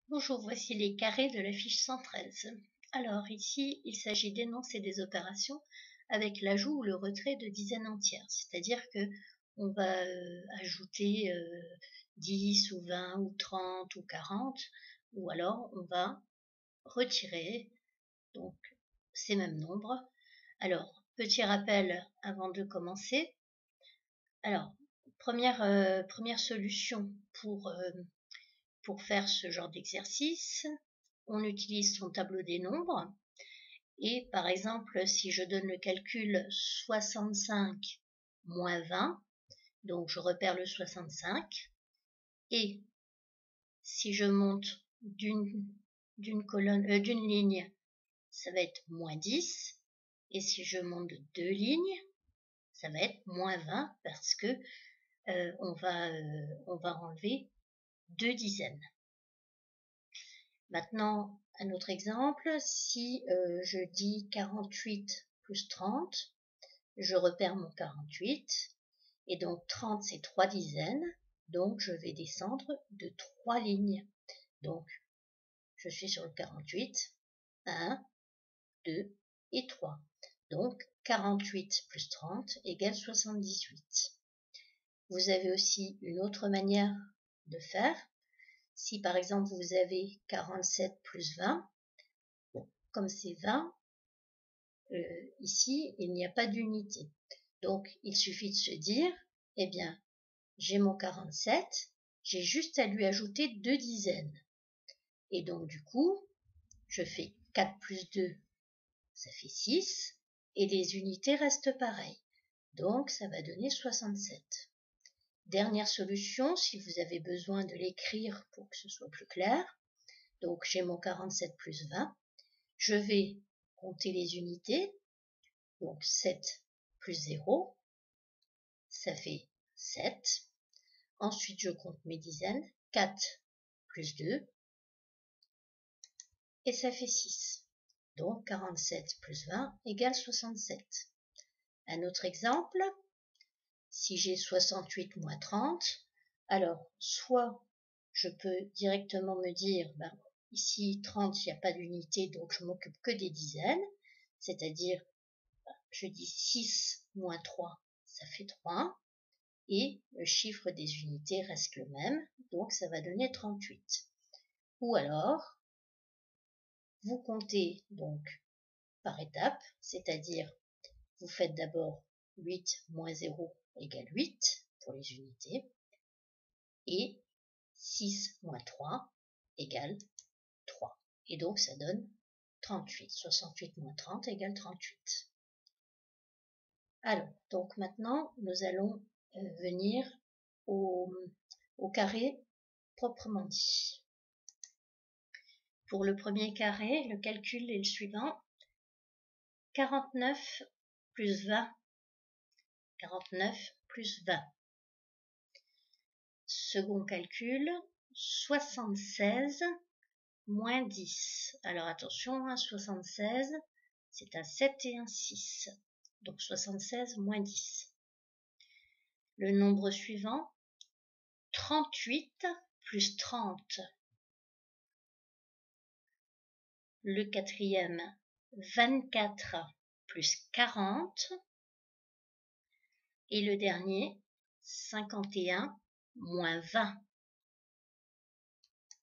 Bonjour, voici les carrés de la fiche 113. Alors ici, il s'agit d'énoncer des opérations avec l'ajout ou le retrait de dizaines entières, c'est-à-dire que on va ajouter 10 ou 20 ou 30 ou 40, ou alors on va retirer donc ces mêmes nombres. Alors, petit rappel avant de commencer. Alors, première solution pour faire ce genre d'exercice, on utilise son tableau des nombres et par exemple si je donne le calcul 65 moins 20, donc je repère le 65 et si je monte d'une ligne, ça va être moins 10 et si je monte de 2 lignes, ça va être moins 20 parce que on va enlever 2 dizaines. Maintenant, un autre exemple, si je dis 48 plus 30, je repère mon 48, et donc 30 c'est 3 dizaines, donc je vais descendre de 3 lignes. Donc, je suis sur le 48, 1, 2 et 3. Donc, 48 plus 30 égale 78. Vous avez aussi une autre manière de faire. Si par exemple vous avez 47 plus 20, comme c'est 20, ici il n'y a pas d'unité. Donc il suffit de se dire, eh bien j'ai mon 47, j'ai juste à lui ajouter 2 dizaines. Et donc du coup, je fais 4 plus 2, ça fait 6, et les unités restent pareilles. Donc ça va donner 67. Dernière solution, si vous avez besoin de l'écrire pour que ce soit plus clair. Donc j'ai mon 47 plus 20. Je vais compter les unités. Donc 7 plus 0, ça fait 7. Ensuite je compte mes dizaines. 4 plus 2, et ça fait 6. Donc 47 plus 20 égale 67. Un autre exemple, si j'ai 68 moins 30, alors soit je peux directement me dire, ici 30, il n'y a pas d'unité, donc je m'occupe que des dizaines, c'est-à-dire, je dis 6 moins 3, ça fait 3, et le chiffre des unités reste le même, donc ça va donner 38. Ou alors, vous comptez donc par étapes, c'est-à-dire, vous faites d'abord 8 moins 0 égale 8 pour les unités, et 6 moins 3 égale 3. Et donc ça donne 38. 68 moins 30 égale 38. Alors, donc maintenant, nous allons venir au carré proprement dit. Pour le premier carré, le calcul est le suivant. 49 plus 20. 49 plus 20. Second calcul, 76 moins 10. Alors attention, 76, c'est un 7 et un 6. Donc 76 moins 10. Le nombre suivant, 38 plus 30. Le quatrième, 24 plus 40. Et le dernier, 51 moins 20.